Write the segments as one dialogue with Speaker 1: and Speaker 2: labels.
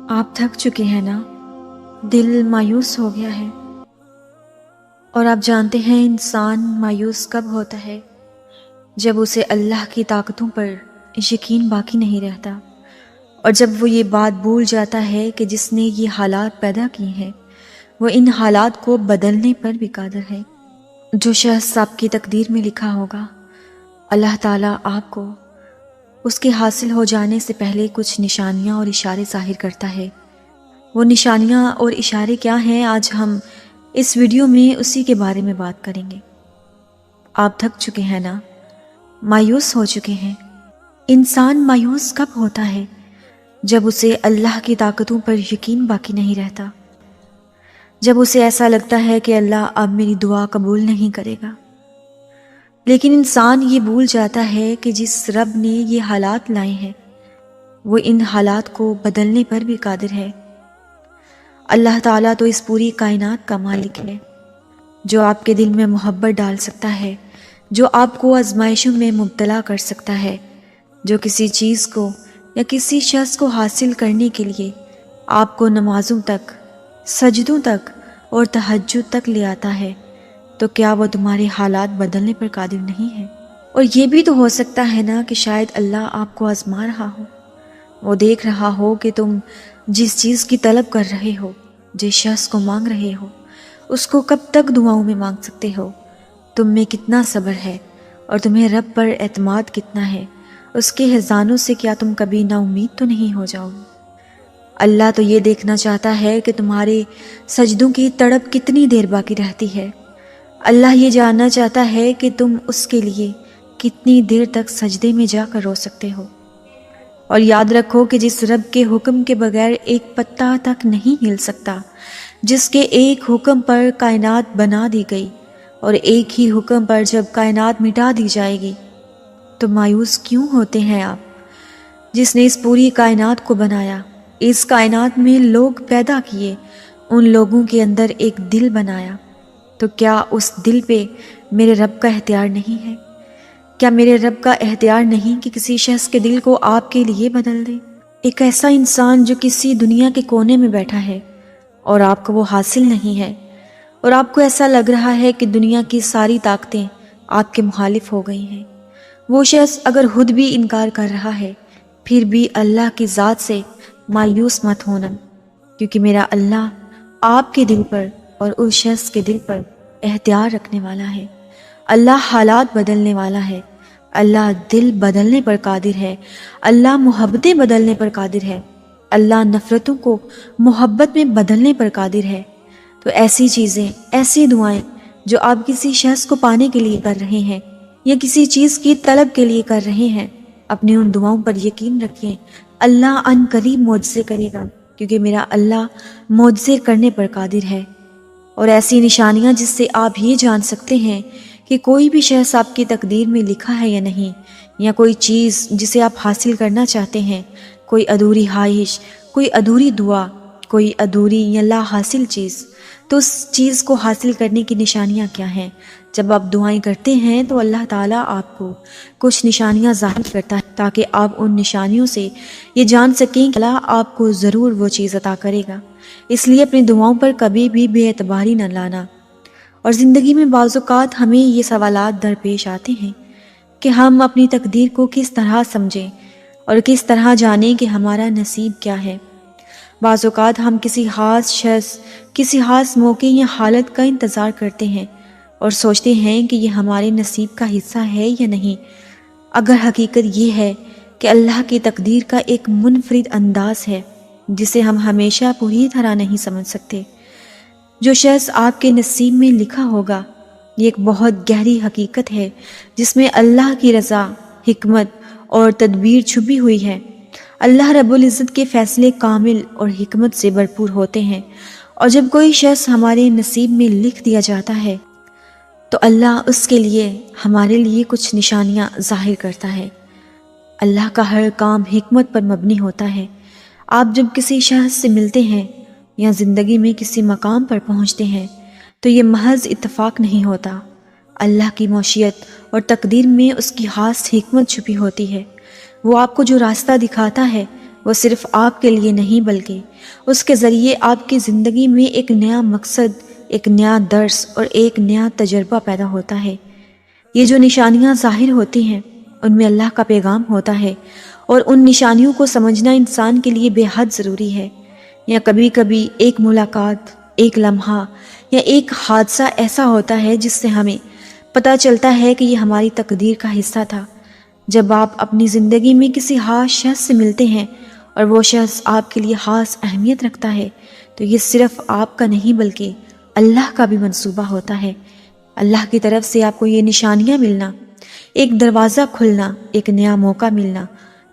Speaker 1: آپ تھک چکے ہیں نا؟ دل مایوس ہو گیا ہے؟ اور آپ جانتے ہیں انسان مایوس کب ہوتا ہے؟ جب اسے اللہ کی طاقتوں پر یقین باقی نہیں رہتا، اور جب وہ یہ بات بھول جاتا ہے کہ جس نے یہ حالات پیدا کی ہیں وہ ان حالات کو بدلنے پر بھی قادر ہے۔ جو شخص آپ کی تقدیر میں لکھا ہوگا، اللہ تعالیٰ آپ کو اس کے حاصل ہو جانے سے پہلے کچھ نشانیاں اور اشارے ظاہر کرتا ہے۔ وہ نشانیاں اور اشارے کیا ہیں، آج ہم اس ویڈیو میں اسی کے بارے میں بات کریں گے۔ آپ تھک چکے ہیں نا؟ مایوس ہو چکے ہیں؟ انسان مایوس کب ہوتا ہے؟ جب اسے اللہ کی طاقتوں پر یقین باقی نہیں رہتا، جب اسے ایسا لگتا ہے کہ اللہ اب میری دعا قبول نہیں کرے گا۔ لیکن انسان یہ بھول جاتا ہے کہ جس رب نے یہ حالات لائے ہیں وہ ان حالات کو بدلنے پر بھی قادر ہے۔ اللہ تعالیٰ تو اس پوری کائنات کا مالک ہے، جو آپ کے دل میں محبت ڈال سکتا ہے، جو آپ کو آزمائشوں میں مبتلا کر سکتا ہے، جو کسی چیز کو یا کسی شخص کو حاصل کرنے کے لیے آپ کو نمازوں تک، سجدوں تک اور تہجد تک لے آتا ہے، تو کیا وہ تمہارے حالات بدلنے پر قادر نہیں ہے؟ اور یہ بھی تو ہو سکتا ہے نا کہ شاید اللہ آپ کو آزما رہا ہو، وہ دیکھ رہا ہو کہ تم جس چیز کی طلب کر رہے ہو، جس شخص کو مانگ رہے ہو، اس کو کب تک دعاؤں میں مانگ سکتے ہو، تم میں کتنا صبر ہے اور تمہیں رب پر اعتماد کتنا ہے، اس کے خزانوں سے کیا تم کبھی نا امید تو نہیں ہو جاؤ گے؟ اللہ تو یہ دیکھنا چاہتا ہے کہ تمہارے سجدوں کی تڑپ کتنی دیر باقی رہتی ہے۔ اللہ یہ جاننا چاہتا ہے کہ تم اس کے لیے کتنی دیر تک سجدے میں جا کر رو سکتے ہو۔ اور یاد رکھو کہ جس رب کے حکم کے بغیر ایک پتا تک نہیں ہل سکتا، جس کے ایک حکم پر کائنات بنا دی گئی اور ایک ہی حکم پر جب کائنات مٹا دی جائے گی، تو مایوس کیوں ہوتے ہیں آپ؟ جس نے اس پوری کائنات کو بنایا، اس کائنات میں لوگ پیدا کیے، ان لوگوں کے اندر ایک دل بنایا، تو کیا اس دل پہ میرے رب کا اختیار نہیں ہے؟ کیا میرے رب کا اختیار نہیں کہ کسی شخص کے دل کو آپ کے لیے بدل دے؟ ایک ایسا انسان جو کسی دنیا کے کونے میں بیٹھا ہے اور آپ کو وہ حاصل نہیں ہے، اور آپ کو ایسا لگ رہا ہے کہ دنیا کی ساری طاقتیں آپ کے مخالف ہو گئی ہیں، وہ شخص اگر خود بھی انکار کر رہا ہے، پھر بھی اللہ کی ذات سے مایوس مت ہونا، کیونکہ میرا اللہ آپ کے دل پر اور اس شخص کے دل پر اختیار رکھنے والا ہے۔ اللہ حالات بدلنے والا ہے، اللہ دل بدلنے پر قادر ہے، اللہ محبتیں بدلنے پر قادر ہے، اللہ نفرتوں کو محبت میں بدلنے پر قادر ہے۔ تو ایسی چیزیں، ایسی دعائیں جو آپ کسی شخص کو پانے کے لیے کر رہے ہیں یا کسی چیز کی طلب کے لیے کر رہے ہیں، اپنی ان دعاؤں پر یقین رکھیں، اللہ ان قریب معجزے کرے گا، کیونکہ میرا اللہ معجزے کرنے پر قادر ہے۔ اور ایسی نشانیاں جس سے آپ یہ جان سکتے ہیں کہ کوئی بھی شخص آپ کی تقدیر میں لکھا ہے یا نہیں، یا کوئی چیز جسے آپ حاصل کرنا چاہتے ہیں، کوئی ادھوری خواہش، کوئی ادھوری دعا، کوئی ادھوری یا لا حاصل چیز، تو اس چیز کو حاصل کرنے کی نشانیاں کیا ہیں؟ جب آپ دعائیں کرتے ہیں تو اللہ تعالیٰ آپ کو کچھ نشانیاں ظاہر کرتا ہے تاکہ آپ ان نشانیوں سے یہ جان سکیں کہ اللہ آپ کو ضرور وہ چیز عطا کرے گا۔ اس لیے اپنی دعاؤں پر کبھی بھی بے اعتباری نہ لانا۔ اور زندگی میں بعض اوقات ہمیں یہ سوالات درپیش آتے ہیں کہ ہم اپنی تقدیر کو کس طرح سمجھیں اور کس طرح جانیں کہ ہمارا نصیب کیا ہے۔ بعض اوقات ہم کسی خاص شخص، کسی خاص موقع یا حالت کا انتظار کرتے ہیں اور سوچتے ہیں کہ یہ ہمارے نصیب کا حصہ ہے یا نہیں، اگر حقیقت یہ ہے کہ اللہ کی تقدیر کا ایک منفرد انداز ہے جسے ہم ہمیشہ پوری طرح نہیں سمجھ سکتے۔ جو شخص آپ کے نصیب میں لکھا ہوگا، یہ ایک بہت گہری حقیقت ہے جس میں اللہ کی رضا، حکمت اور تدبیر چھپی ہوئی ہے۔ اللہ رب العزت کے فیصلے کامل اور حکمت سے بھرپور ہوتے ہیں، اور جب کوئی شخص ہمارے نصیب میں لکھ دیا جاتا ہے تو اللہ اس کے لیے، ہمارے لیے کچھ نشانیاں ظاہر کرتا ہے۔ اللہ کا ہر کام حکمت پر مبنی ہوتا ہے۔ آپ جب کسی شخص سے ملتے ہیں یا زندگی میں کسی مقام پر پہنچتے ہیں تو یہ محض اتفاق نہیں ہوتا، اللہ کی مشیت اور تقدیر میں اس کی خاص حکمت چھپی ہوتی ہے۔ وہ آپ کو جو راستہ دکھاتا ہے وہ صرف آپ کے لیے نہیں بلکہ اس کے ذریعے آپ کی زندگی میں ایک نیا مقصد، ایک نیا درس اور ایک نیا تجربہ پیدا ہوتا ہے۔ یہ جو نشانیاں ظاہر ہوتی ہیں ان میں اللہ کا پیغام ہوتا ہے، اور ان نشانیوں کو سمجھنا انسان کے لیے بے حد ضروری ہے۔ یا کبھی کبھی ایک ملاقات، ایک لمحہ یا ایک حادثہ ایسا ہوتا ہے جس سے ہمیں پتہ چلتا ہے کہ یہ ہماری تقدیر کا حصہ تھا۔ جب آپ اپنی زندگی میں کسی خاص شخص سے ملتے ہیں اور وہ شخص آپ کے لیے خاص اہمیت رکھتا ہے تو یہ صرف آپ کا نہیں بلکہ اللہ کا بھی منصوبہ ہوتا ہے۔ اللہ کی طرف سے آپ کو یہ نشانیاں ملنا، ایک دروازہ کھلنا، ایک نیا موقع ملنا،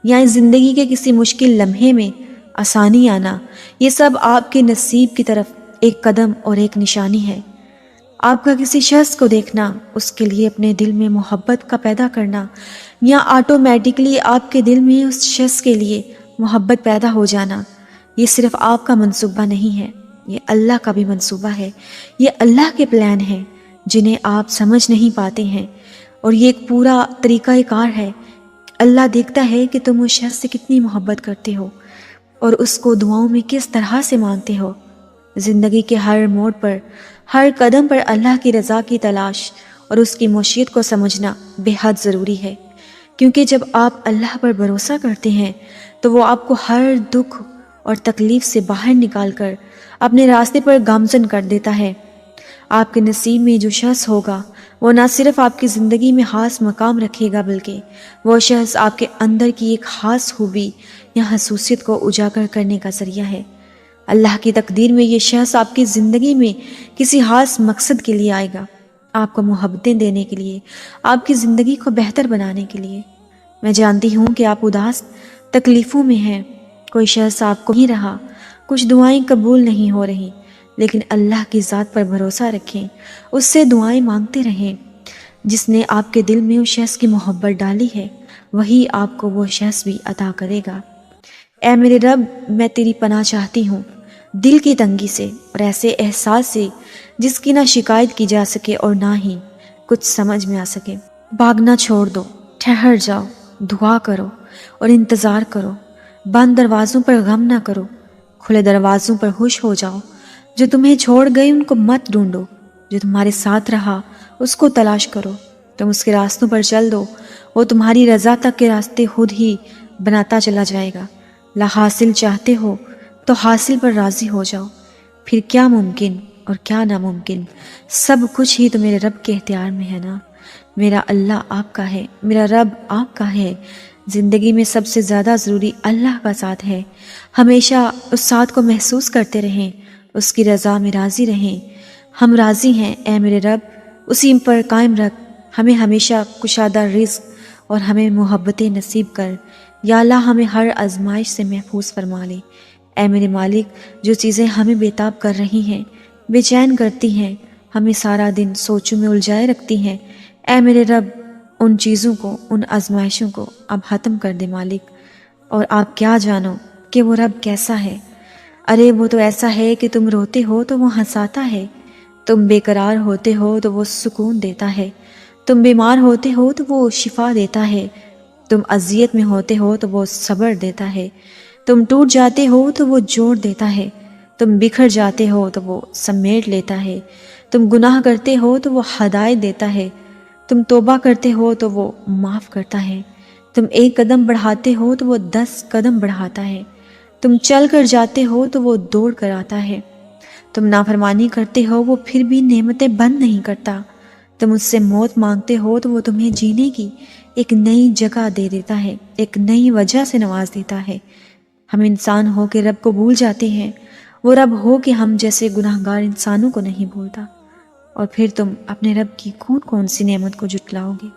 Speaker 1: یا اس زندگی کے کسی مشکل لمحے میں آسانی آنا، یہ سب آپ کے نصیب کی طرف ایک قدم اور ایک نشانی ہے۔ آپ کا کسی شخص کو دیکھنا، اس کے لیے اپنے دل میں محبت کا پیدا کرنا، یا آٹومیٹکلی آپ کے دل میں اس شخص کے لیے محبت پیدا ہو جانا، یہ صرف آپ کا منصوبہ نہیں ہے، یہ اللہ کا بھی منصوبہ ہے۔ یہ اللہ کے پلان ہیں جنہیں آپ سمجھ نہیں پاتے ہیں، اور یہ ایک پورا طریقہ کار ہے۔ اللہ دیکھتا ہے کہ تم اس شخص سے کتنی محبت کرتے ہو اور اس کو دعاؤں میں کس طرح سے مانگتے ہو۔ زندگی کے ہر موڑ پر، ہر قدم پر اللہ کی رضا کی تلاش اور اس کی مشیت کو سمجھنا بے حد ضروری ہے، کیونکہ جب آپ اللہ پر بھروسہ کرتے ہیں تو وہ آپ کو ہر دکھ اور تکلیف سے باہر نکال کر اپنے راستے پر گامزن کر دیتا ہے۔ آپ کے نصیب میں جو شخص ہوگا وہ نہ صرف آپ کی زندگی میں خاص مقام رکھے گا بلکہ وہ شخص آپ کے اندر کی ایک خاص خوبی یا خصوصیت کو اجاگر کرنے کا ذریعہ ہے۔ اللہ کی تقدیر میں یہ شخص آپ کی زندگی میں کسی خاص مقصد کے لیے آئے گا، آپ کو محبتیں دینے کے لیے، آپ کی زندگی کو بہتر بنانے کے لیے۔ میں جانتی ہوں کہ آپ اداس، تکلیفوں میں ہیں، کوئی شخص آپ کو نہیں رہا، کچھ دعائیں قبول نہیں ہو رہی، لیکن اللہ کی ذات پر بھروسہ رکھیں، اس سے دعائیں مانگتے رہیں۔ جس نے آپ کے دل میں اس شخص کی محبت ڈالی ہے وہی آپ کو وہ شخص بھی عطا کرے گا۔ اے میرے رب، میں تیری پناہ چاہتی ہوں دل کی تنگی سے اور ایسے احساس سے جس کی نہ شکایت کی جا سکے اور نہ ہی کچھ سمجھ میں آ سکے۔ بھاگنا چھوڑ دو، ٹھہر جاؤ، دعا کرو اور انتظار کرو۔ بند دروازوں پر غم نہ کرو، کھلے دروازوں پر خوش ہو جاؤ۔ جو تمہیں چھوڑ گئے ان کو مت ڈھونڈو، جو تمہارے ساتھ رہا اس کو تلاش کرو۔ تم اس کے راستوں پر چل دو، وہ تمہاری رضا تک کے راستے خود ہی بناتا چلا جائے گا۔ لا حاصل چاہتے ہو تو حاصل پر راضی ہو جاؤ، پھر کیا ممکن اور کیا ناممکن، سب کچھ ہی تو میرے رب کے اختیار میں ہے نا۔ میرا اللہ آپ کا ہے، میرا رب آپ کا ہے۔ زندگی میں سب سے زیادہ ضروری اللہ کا ساتھ ہے۔ ہمیشہ اس ساتھ کو محسوس کرتے رہیں، اس کی رضا میں راضی رہیں۔ ہم راضی ہیں اے میرے رب، اسی پر قائم رکھ، ہمیں ہمیشہ کشادہ رزق اور ہمیں محبتیں نصیب کر۔ یا اللہ ہمیں ہر آزمائش سے محفوظ فرما لے۔ اے میرے مالک، جو چیزیں ہمیں بےتاب کر رہی ہیں، بے چین کرتی ہیں، ہمیں سارا دن سوچوں میں الجھائے رکھتی ہیں، اے میرے رب ان چیزوں کو، ان آزمائشوں کو اب ختم کر دے مالک۔ اور آپ کیا جانو کہ وہ رب کیسا ہے۔ ارے وہ تو ایسا ہے کہ تم روتے ہو تو وہ ہنساتا ہے، تم بے قرار ہوتے ہو تو وہ سکون دیتا ہے، تم بیمار ہوتے ہو تو وہ شفا دیتا ہے، تم اذیت میں ہوتے ہو تو وہ صبر دیتا ہے، تم ٹوٹ جاتے ہو تو وہ جوڑ دیتا ہے، تم بکھر جاتے ہو تو وہ سمیٹ لیتا ہے، تم گناہ کرتے ہو تو وہ ہدایت دیتا ہے، تم توبہ کرتے ہو تو وہ معاف کرتا ہے، تم ایک قدم بڑھاتے ہو تو وہ 10 قدم بڑھاتا ہے، تم چل کر جاتے ہو تو وہ دوڑ کر آتا ہے، تم نافرمانی کرتے ہو وہ پھر بھی نعمتیں بند نہیں کرتا، تم اس سے موت مانگتے ہو تو وہ تمہیں جینے کی ایک نئی جگہ دے دیتا ہے، ایک نئی وجہ سے نواز دیتا ہے۔ ہم انسان ہو کے رب کو بھول جاتے ہیں، وہ رب ہو کہ ہم جیسے گناہگار انسانوں کو نہیں بھولتا، اور پھر تم اپنے رب کی کون کون سی نعمت کو جھٹلاؤ گے۔